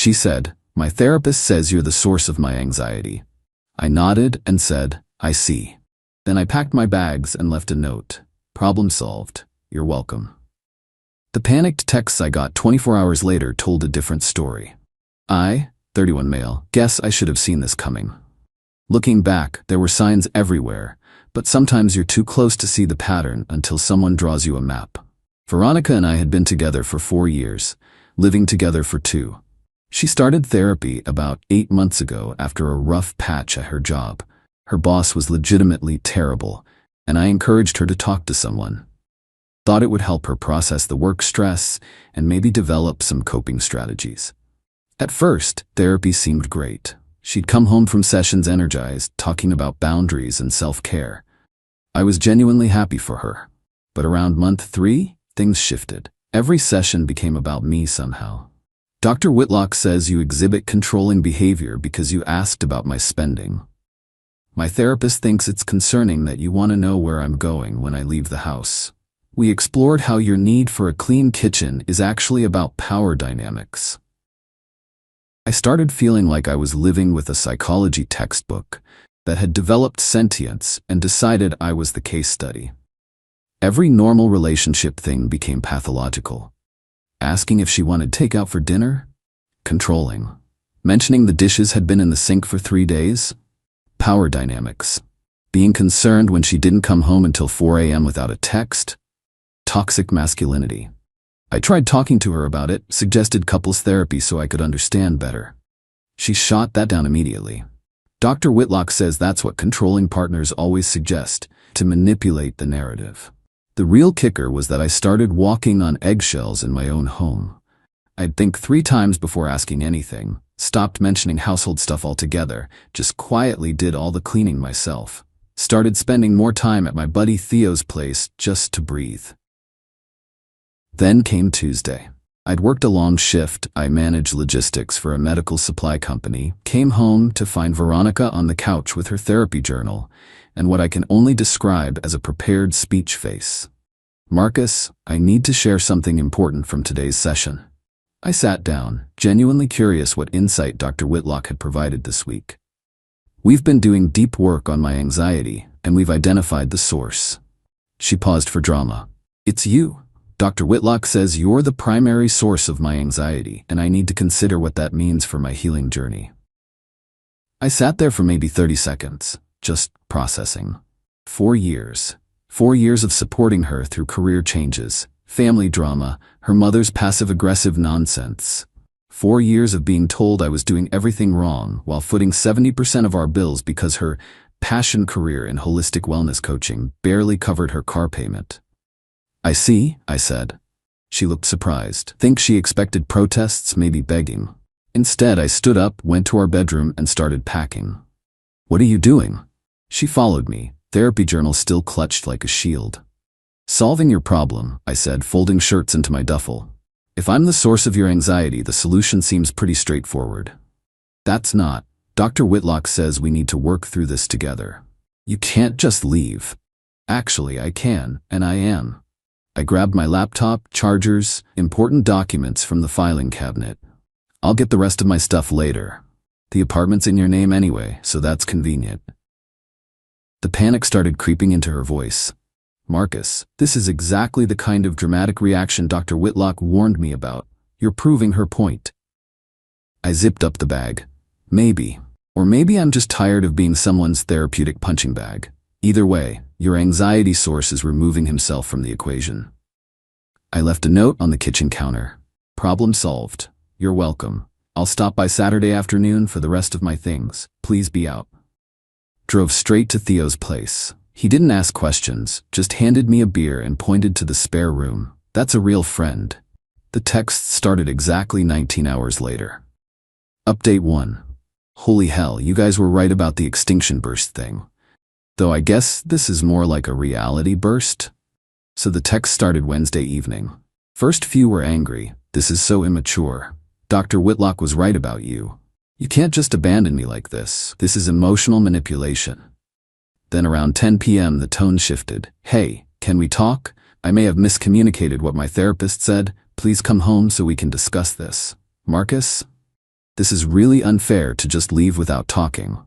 She said, "My therapist says you're the source of my anxiety." I nodded and said, "I see." Then I packed my bags and left a note. "Problem solved. You're welcome." The panicked texts I got 24 hours later told a different story. I, 31 male, guess I should have seen this coming. Looking back, there were signs everywhere, but sometimes you're too close to see the pattern until someone draws you a map. Veronica and I had been together for 4 years, living together for 2. She started therapy about 8 months ago after a rough patch at her job. Her boss was legitimately terrible, and I encouraged her to talk to someone. Thought it would help her process the work stress and maybe develop some coping strategies. At first, therapy seemed great. She'd come home from sessions energized, talking about boundaries and self-care. I was genuinely happy for her. But around month 3, things shifted. Every session became about me somehow. "Dr. Whitlock says you exhibit controlling behavior because you asked about my spending. My therapist thinks it's concerning that you want to know where I'm going when I leave the house. We explored how your need for a clean kitchen is actually about power dynamics." I started feeling like I was living with a psychology textbook that had developed sentience and decided I was the case study. Every normal relationship thing became pathological. Asking if she wanted takeout for dinner? Controlling. Mentioning the dishes had been in the sink for 3 days? Power dynamics. Being concerned when she didn't come home until 4 a.m. without a text? Toxic masculinity. I tried talking to her about it, suggested couples therapy so I could understand better. She shot that down immediately. "Dr. Whitlock says that's what controlling partners always suggest, to manipulate the narrative." The real kicker was that I started walking on eggshells in my own home. I'd think 3 times before asking anything, stopped mentioning household stuff altogether, just quietly did all the cleaning myself. Started spending more time at my buddy Theo's place just to breathe. Then came Tuesday. I'd worked a long shift. I managed logistics for a medical supply company, came home to find Veronica on the couch with her therapy journal and what I can only describe as a prepared speech face. "Marcus, I need to share something important from today's session." I sat down, genuinely curious what insight Dr. Whitlock had provided this week. "We've been doing deep work on my anxiety, and we've identified the source." She paused for drama. "It's you. Dr. Whitlock says you're the primary source of my anxiety, and I need to consider what that means for my healing journey." I sat there for maybe 30 seconds, just processing. 4 years. 4 years of supporting her through career changes, family drama, her mother's passive-aggressive nonsense. 4 years of being told I was doing everything wrong while footing 70% of our bills because her passion career in holistic wellness coaching barely covered her car payment. "I see," I said. She looked surprised. Think she expected protests, maybe begging. Instead, I stood up, went to our bedroom, and started packing. "What are you doing?" She followed me, therapy journal still clutched like a shield. "Solving your problem," I said, folding shirts into my duffel. "If I'm the source of your anxiety, the solution seems pretty straightforward." "That's not. Dr. Whitlock says we need to work through this together. You can't just leave." "Actually, I can, and I am." I grabbed my laptop, chargers, important documents from the filing cabinet. "I'll get the rest of my stuff later. The apartment's in your name anyway, so that's convenient." The panic started creeping into her voice. "Marcus, this is exactly the kind of dramatic reaction Dr. Whitlock warned me about. You're proving her point." I zipped up the bag. "Maybe. Or maybe I'm just tired of being someone's therapeutic punching bag. Either way, your anxiety source is removing himself from the equation." I left a note on the kitchen counter. "Problem solved. You're welcome. I'll stop by Saturday afternoon for the rest of my things. Please be out." Drove straight to Theo's place. He didn't ask questions, just handed me a beer and pointed to the spare room. "That's a real friend." The text started exactly 19 hours later. Update 1. Holy hell, you guys were right about the extinction burst thing. Though I guess this is more like a reality burst. So the text started Wednesday evening. First few were angry. "This is so immature. Dr. Whitlock was right about you. You can't just abandon me like this. This is emotional manipulation." Then around 10 p.m. the tone shifted. "Hey, can we talk? I may have miscommunicated what my therapist said. Please come home so we can discuss this. Marcus?" This is really unfair to just leave without talking.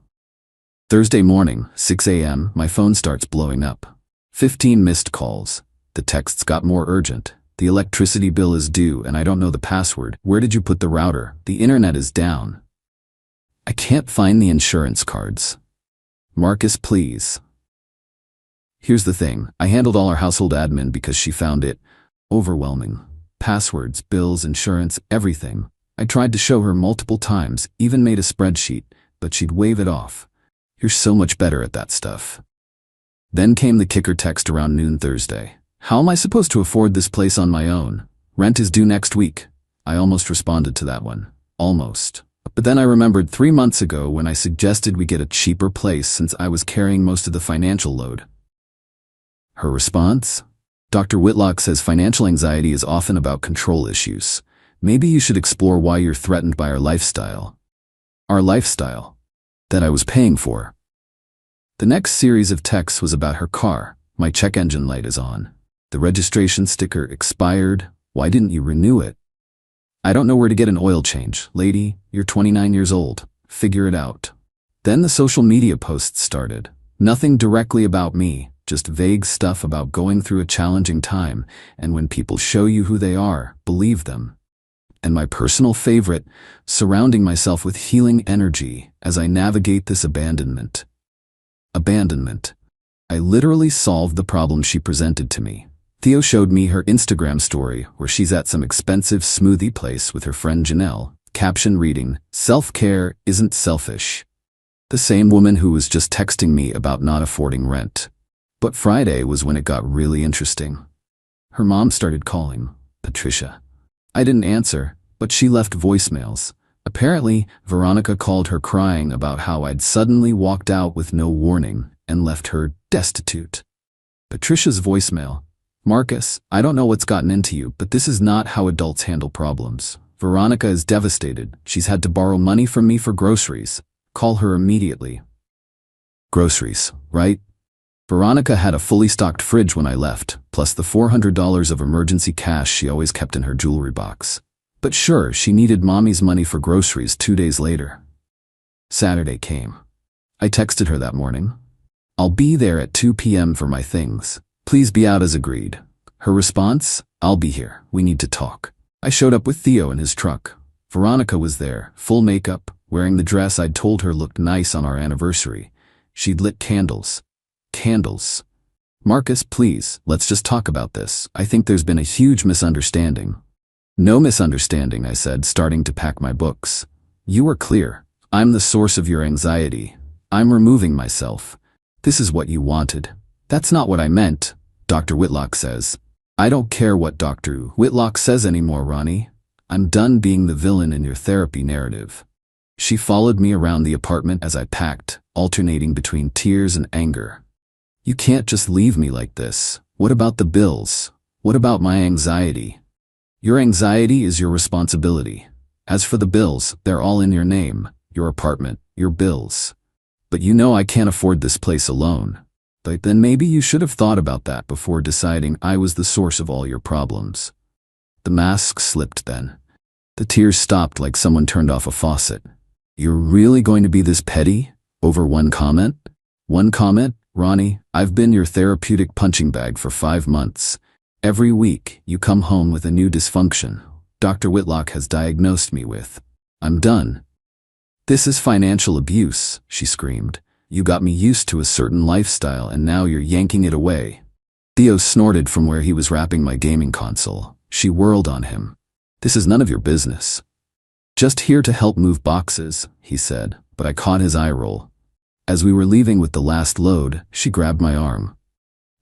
Thursday morning, 6 a.m., my phone starts blowing up. 15 missed calls. The texts got more urgent. The electricity bill is due and I don't know the password. Where did you put the router? The internet is down. I can't find the insurance cards. Marcus, please. Here's the thing. I handled all our household admin because she found it overwhelming. Passwords, bills, insurance, everything. I tried to show her multiple times, even made a spreadsheet, but she'd wave it off. You're so much better at that stuff. Then came the kicker text around noon Thursday. How am I supposed to afford this place on my own? Rent is due next week. I almost responded to that one. Almost. But then I remembered 3 months ago when I suggested we get a cheaper place since I was carrying most of the financial load. Her response? Dr. Whitlock says financial anxiety is often about control issues. Maybe you should explore why you're threatened by our lifestyle. Our lifestyle. That I was paying for. The next series of texts was about her car. My check engine light is on. The registration sticker expired. Why didn't you renew it? I don't know where to get an oil change. Lady, you're 29 years old. Figure it out. Then the social media posts started. Nothing directly about me, just vague stuff about going through a challenging time, and when people show you who they are, believe them. And my personal favorite, surrounding myself with healing energy as I navigate this abandonment. Abandonment. I literally solved the problem she presented to me. Theo showed me her Instagram story where she's at some expensive smoothie place with her friend Janelle, caption reading, "Self-care isn't selfish." The same woman who was just texting me about not affording rent. But Friday was when it got really interesting. Her mom started calling, Patricia. I didn't answer, but she left voicemails. Apparently, Veronica called her crying about how I'd suddenly walked out with no warning and left her destitute. Patricia's voicemail. Marcus, I don't know what's gotten into you, but this is not how adults handle problems. Veronica is devastated. She's had to borrow money from me for groceries. Call her immediately. Groceries, right? Veronica had a fully stocked fridge when I left, plus the $400 of emergency cash she always kept in her jewelry box. But sure, she needed mommy's money for groceries 2 days later. Saturday came. I texted her that morning. I'll be there at 2 p.m. for my things. Please be out as agreed. Her response? I'll be here. We need to talk. I showed up with Theo in his truck. Veronica was there, full makeup, wearing the dress I'd told her looked nice on our anniversary. She'd lit candles. Candles. Marcus, please, let's just talk about this. I think there's been a huge misunderstanding. No misunderstanding, I said, starting to pack my books. You were clear. I'm the source of your anxiety. I'm removing myself. This is what you wanted. That's not what I meant, Dr. Whitlock says. I don't care what Dr. Whitlock says anymore, Ronnie. I'm done being the villain in your therapy narrative. She followed me around the apartment as I packed, alternating between tears and anger. You can't just leave me like this. What about the bills? What about my anxiety? Your anxiety is your responsibility. As for the bills, they're all in your name, your apartment, your bills. But you know I can't afford this place alone. But then maybe you should have thought about that before deciding I was the source of all your problems. The mask slipped then. The tears stopped like someone turned off a faucet. You're really going to be this petty? Over one comment? One comment? Ronnie, I've been your therapeutic punching bag for 5 months. Every week, you come home with a new dysfunction Dr. Whitlock has diagnosed me with. I'm done. This is financial abuse, she screamed. You got me used to a certain lifestyle and now you're yanking it away. Theo snorted from where he was wrapping my gaming console. She whirled on him. This is none of your business. Just here to help move boxes, he said, but I caught his eye roll. As we were leaving with the last load, she grabbed my arm.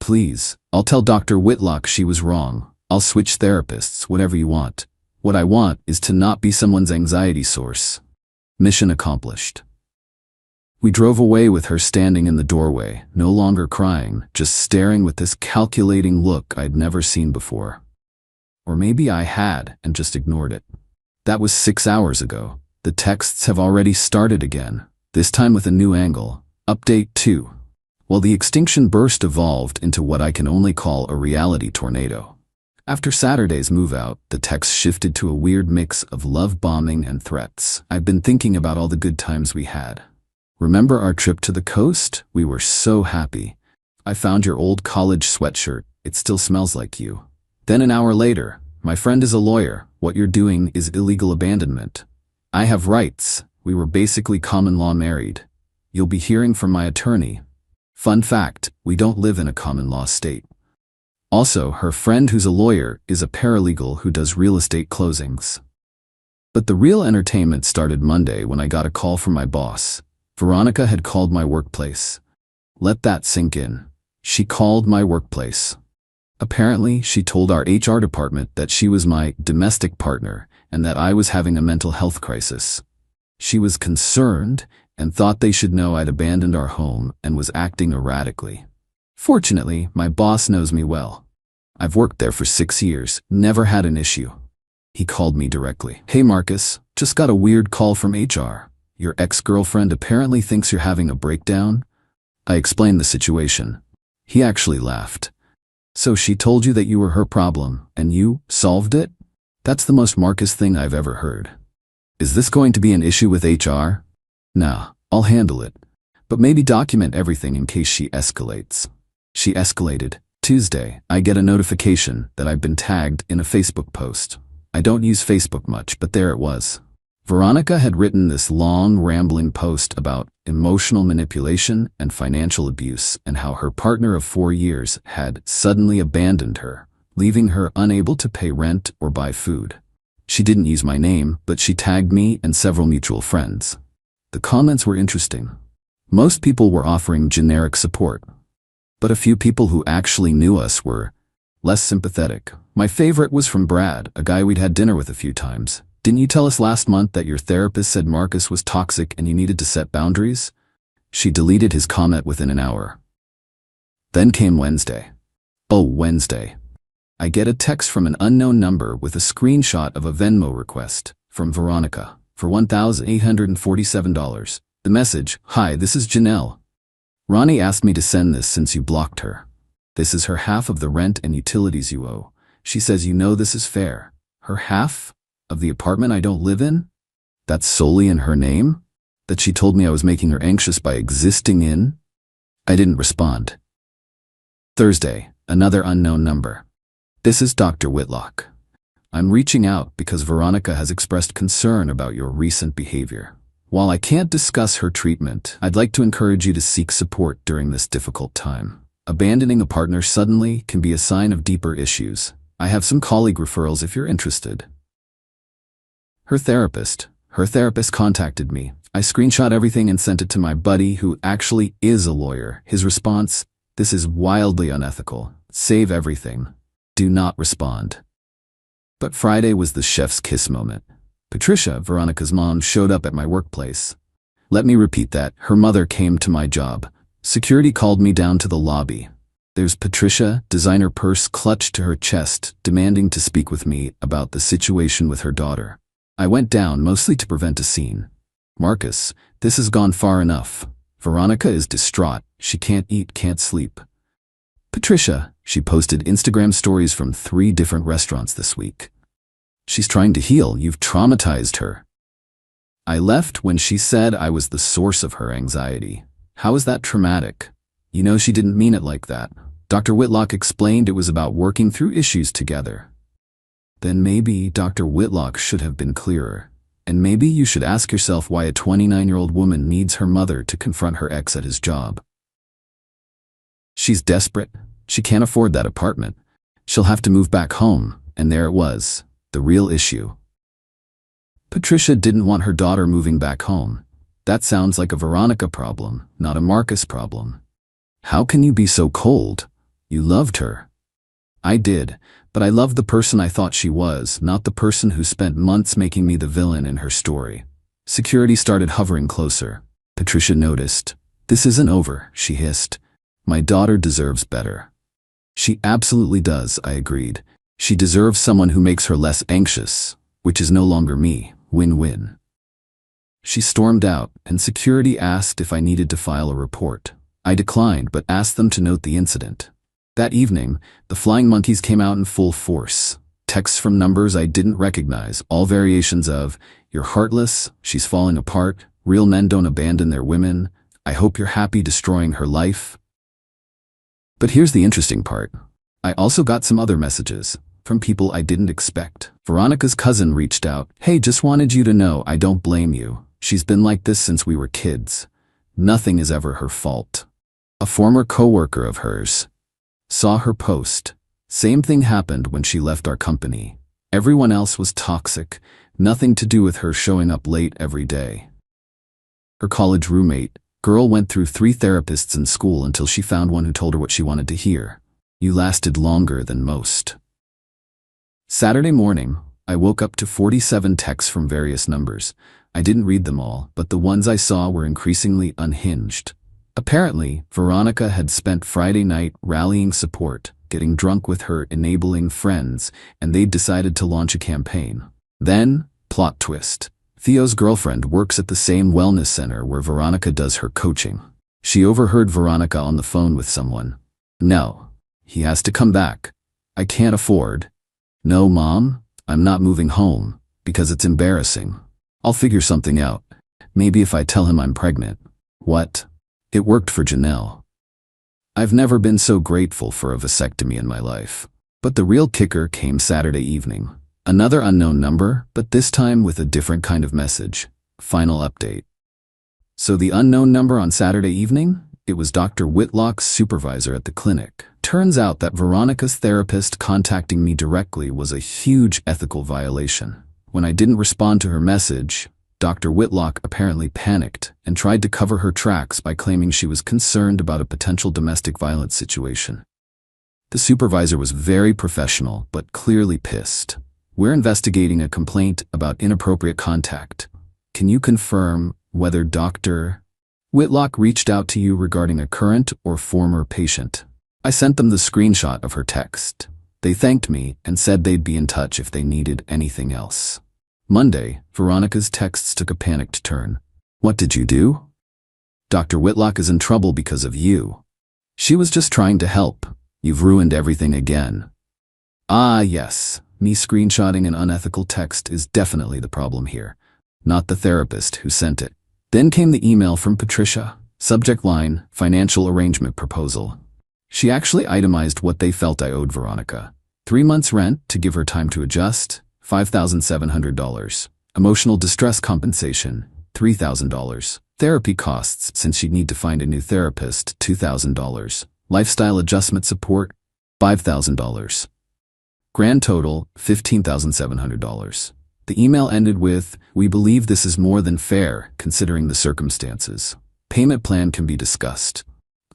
Please, I'll tell Dr. Whitlock she was wrong. I'll switch therapists, whatever you want. What I want is to not be someone's anxiety source. Mission accomplished. We drove away with her standing in the doorway, no longer crying, just staring with this calculating look I'd never seen before. Or maybe I had and just ignored it. That was 6 hours ago. The texts have already started again, this time with a new angle. Update 2. Well, the extinction burst evolved into what I can only call a reality tornado. After Saturday's move out, the text shifted to a weird mix of love bombing and threats. I've been thinking about all the good times we had. Remember our trip to the coast? We were so happy. I found your old college sweatshirt. It still smells like you. Then an hour later, my friend is a lawyer. What you're doing is illegal abandonment. I have rights. We were basically common law married. You'll be hearing from my attorney. Fun fact, we don't live in a common law state. Also, her friend who's a lawyer is a paralegal who does real estate closings. But the real entertainment started Monday when I got a call from my boss. Veronica had called my workplace. Let that sink in. She called my workplace. Apparently, she told our HR department that she was my domestic partner and that I was having a mental health crisis. She was concerned and thought they should know I'd abandoned our home and was acting erratically. Fortunately, my boss knows me well. I've worked there for 6 years, never had an issue. He called me directly. Hey Marcus, just got a weird call from HR. Your ex-girlfriend apparently thinks you're having a breakdown. I explained the situation. He actually laughed. So she told you that you were her problem, and you solved it? That's the most Marcus thing I've ever heard. Is this going to be an issue with HR? Nah, I'll handle it. But maybe document everything in case she escalates. She escalated. Tuesday, I get a notification that I've been tagged in a Facebook post. I don't use Facebook much, but there it was. Veronica had written this long, rambling post about emotional manipulation and financial abuse and how her partner of 4 years had suddenly abandoned her, leaving her unable to pay rent or buy food. She didn't use my name, but she tagged me and several mutual friends. The comments were interesting. Most people were offering generic support, but a few people who actually knew us were less sympathetic. My favorite was from Brad, a guy we'd had dinner with a few times. Didn't you tell us last month that your therapist said Marcus was toxic and you needed to set boundaries? She deleted his comment within an hour. Then came Wednesday. Oh, Wednesday. I get a text from an unknown number with a screenshot of a Venmo request from Veronica for $1,847. The message, "Hi, this is Janelle. Ronnie asked me to send this since you blocked her. This is her half of the rent and utilities you owe. She says you know this is fair. Her half? Of the apartment I don't live in? That's solely in her name? That she told me I was making her anxious by existing in?" I didn't respond. Thursday, another unknown number. This is Dr. Whitlock. I'm reaching out because Veronica has expressed concern about your recent behavior. While I can't discuss her treatment, I'd like to encourage you to seek support during this difficult time. Abandoning a partner suddenly can be a sign of deeper issues. I have some colleague referrals if you're interested. Her therapist contacted me. I screenshot everything and sent it to my buddy who actually is a lawyer. His response, "This is wildly unethical. Save everything. Do not respond." But Friday was the chef's kiss moment. Patricia, Veronica's mom, showed up at my workplace. Let me repeat that. Her mother came to my job. Security called me down to the lobby. There's Patricia, designer purse clutched to her chest, demanding to speak with me about the situation with her daughter. I went down mostly to prevent a scene. Marcus, this has gone far enough. Veronica is distraught. She can't eat, can't sleep. Patricia, she posted Instagram stories from 3 different restaurants this week. She's trying to heal. You've traumatized her. I left when she said I was the source of her anxiety. How is that traumatic? You know she didn't mean it like that. Dr. Whitlock explained it was about working through issues together. Then maybe Dr. Whitlock should have been clearer. And maybe you should ask yourself why a 29-year-old woman needs her mother to confront her ex at his job. She's desperate. She can't afford that apartment. She'll have to move back home, and there it was, the real issue. Patricia didn't want her daughter moving back home. That sounds like a Veronica problem, not a Marcus problem. How can you be so cold? You loved her. I did, but I loved the person I thought she was, not the person who spent months making me the villain in her story. Security started hovering closer. Patricia noticed. This isn't over, she hissed. My daughter deserves better. She absolutely does, I agreed. She deserves someone who makes her less anxious, which is no longer me. Win-win. She stormed out, and security asked if I needed to file a report. I declined, but asked them to note the incident. That evening, the flying monkeys came out in full force. Texts from numbers I didn't recognize, all variations of, "You're heartless, she's falling apart, real men don't abandon their women, I hope you're happy destroying her life." But here's the interesting part. I also got some other messages from people I didn't expect. Veronica's cousin reached out, "Hey, just wanted you to know I don't blame you. She's been like this since we were kids. Nothing is ever her fault." A former coworker of hers saw her post. "Same thing happened when she left our company. Everyone else was toxic, nothing to do with her showing up late every day." Her college roommate, girl, went through 3 therapists in school until she found one who told her what she wanted to hear. "You lasted longer than most." Saturday morning, I woke up to 47 texts from various numbers. I didn't read them all, but the ones I saw were increasingly unhinged. Apparently, Veronica had spent Friday night rallying support, getting drunk with her enabling friends, and they'd decided to launch a campaign. Then, plot twist. Theo's girlfriend works at the same wellness center where Veronica does her coaching. She overheard Veronica on the phone with someone. "No. He has to come back. I can't afford." "No, Mom, I'm not moving home, because it's embarrassing. I'll figure something out. Maybe if I tell him I'm pregnant." What? It worked for Janelle. I've never been so grateful for a vasectomy in my life. But the real kicker came Saturday evening. Another unknown number, but this time with a different kind of message. Final update. So the unknown number on Saturday evening? It was Dr. Whitlock's supervisor at the clinic. Turns out that Veronica's therapist contacting me directly was a huge ethical violation. When I didn't respond to her message, Dr. Whitlock apparently panicked and tried to cover her tracks by claiming she was concerned about a potential domestic violence situation. The supervisor was very professional, but clearly pissed. "We're investigating a complaint about inappropriate contact. Can you confirm whether Dr. Whitlock reached out to you regarding a current or former patient?" I sent them the screenshot of her text. They thanked me and said they'd be in touch if they needed anything else. Monday, Veronica's texts took a panicked turn. "What did you do? Dr. Whitlock is in trouble because of you. She was just trying to help. You've ruined everything again." Ah, yes. Me screenshotting an unethical text is definitely the problem here, not the therapist who sent it. Then came the email from Patricia. Subject line, "Financial arrangement proposal." She actually itemized what they felt I owed Veronica. 3 months rent to give her time to adjust, $5,700. Emotional distress compensation, $3,000. Therapy costs since she'd need to find a new therapist, $2,000. Lifestyle adjustment support, $5,000. Grand total, $15,700. The email ended with, "We believe this is more than fair, considering the circumstances. Payment plan can be discussed."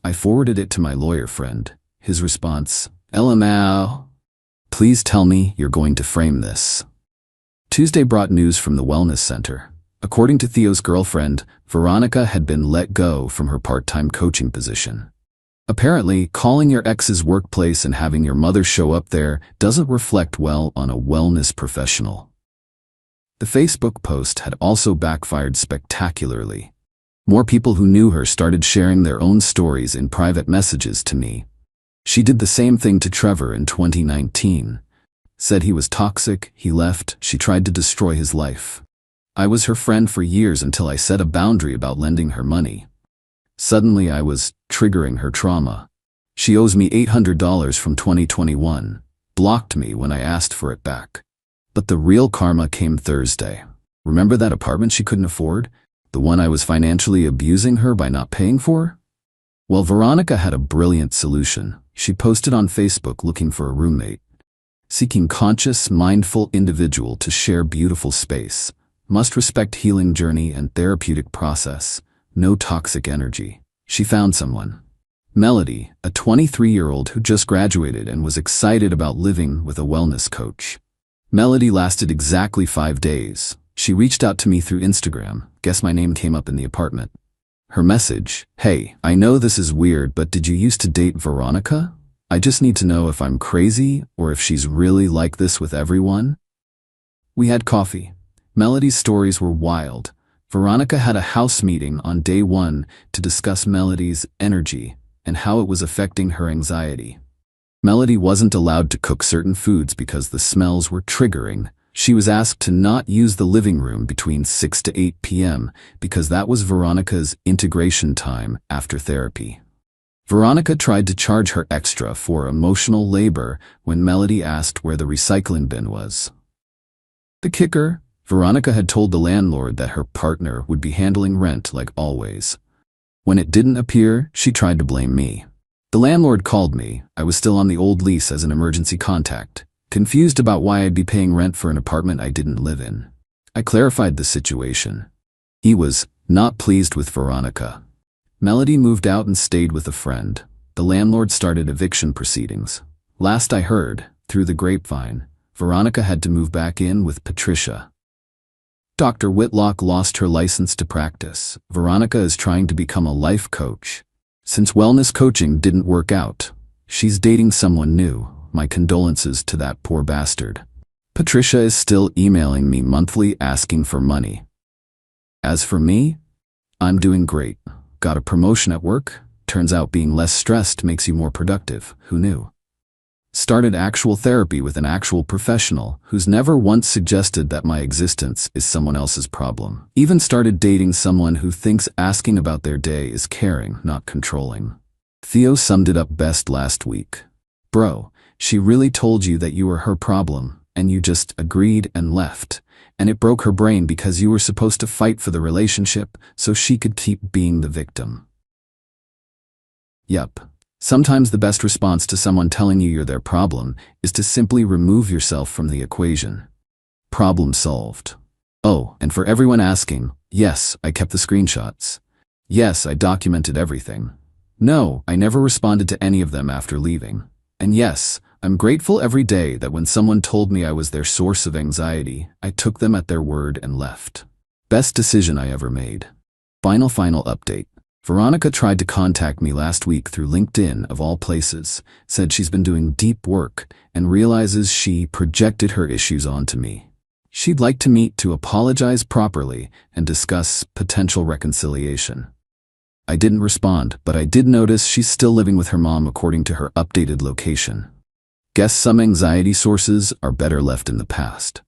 I forwarded it to my lawyer friend. His response, "LMAO. Please tell me you're going to frame this." Tuesday brought news from the wellness center. According to Theo's girlfriend, Veronica had been let go from her part-time coaching position. Apparently, calling your ex's workplace and having your mother show up there doesn't reflect well on a wellness professional. The Facebook post had also backfired spectacularly. More people who knew her started sharing their own stories in private messages to me. She did the same thing to Trevor in 2019. Said he was toxic, he left, she tried to destroy his life. I was her friend for years until I set a boundary about lending her money. Suddenly I was triggering her trauma. She owes me $800 from 2021, blocked me when I asked for it back. But the real karma came Thursday. Remember that apartment she couldn't afford? The one I was financially abusing her by not paying for? Well, Veronica had a brilliant solution. She posted on Facebook looking for a roommate. Seeking conscious, mindful individual to share beautiful space. Must respect healing journey and therapeutic process. No toxic energy. She found someone. Melody, a 23-year-old who just graduated and was excited about living with a wellness coach. Melody lasted exactly 5 days. She reached out to me through Instagram. Guess my name came up in the apartment. Her message, "Hey, I know this is weird, but did you used to date Veronica? I just need to know if I'm crazy or if she's really like this with everyone." We had coffee. Melody's stories were wild. Veronica had a house meeting on day 1 to discuss Melody's energy and how it was affecting her anxiety. Melody wasn't allowed to cook certain foods because the smells were triggering. She was asked to not use the living room between 6 to 8 p.m. because that was Veronica's integration time after therapy. Veronica tried to charge her extra for emotional labor when Melody asked where the recycling bin was. The kicker? Veronica had told the landlord that her partner would be handling rent like always. When it didn't appear, she tried to blame me. The landlord called me. I was still on the old lease as an emergency contact, confused about why I'd be paying rent for an apartment I didn't live in. I clarified the situation. He was not pleased with Veronica. Melody moved out and stayed with a friend. The landlord started eviction proceedings. Last I heard, through the grapevine, Veronica had to move back in with Patricia. Dr. Whitlock lost her license to practice. Veronica is trying to become a life coach. Since wellness coaching didn't work out, she's dating someone new. My condolences to that poor bastard. Patricia is still emailing me monthly asking for money. As for me, I'm doing great. Got a promotion at work. Turns out being less stressed makes you more productive. Who knew? Started actual therapy with an actual professional who's never once suggested that my existence is someone else's problem. Even started dating someone who thinks asking about their day is caring, not controlling. Theo summed it up best last week. Bro, she really told you that you were her problem, and you just agreed and left. And it broke her brain because you were supposed to fight for the relationship so she could keep being the victim. Yup. Sometimes the best response to someone telling you you're their problem is to simply remove yourself from the equation. Problem solved. Oh, and for everyone asking, yes, I kept the screenshots. Yes, I documented everything. No, I never responded to any of them after leaving. And yes, I'm grateful every day that when someone told me I was their source of anxiety, I took them at their word and left. Best decision I ever made. Final update. Veronica tried to contact me last week through LinkedIn of all places, said she's been doing deep work and realizes she projected her issues onto me. She'd like to meet to apologize properly and discuss potential reconciliation. I didn't respond, but I did notice she's still living with her mom according to her updated location. Guess some anxiety sources are better left in the past.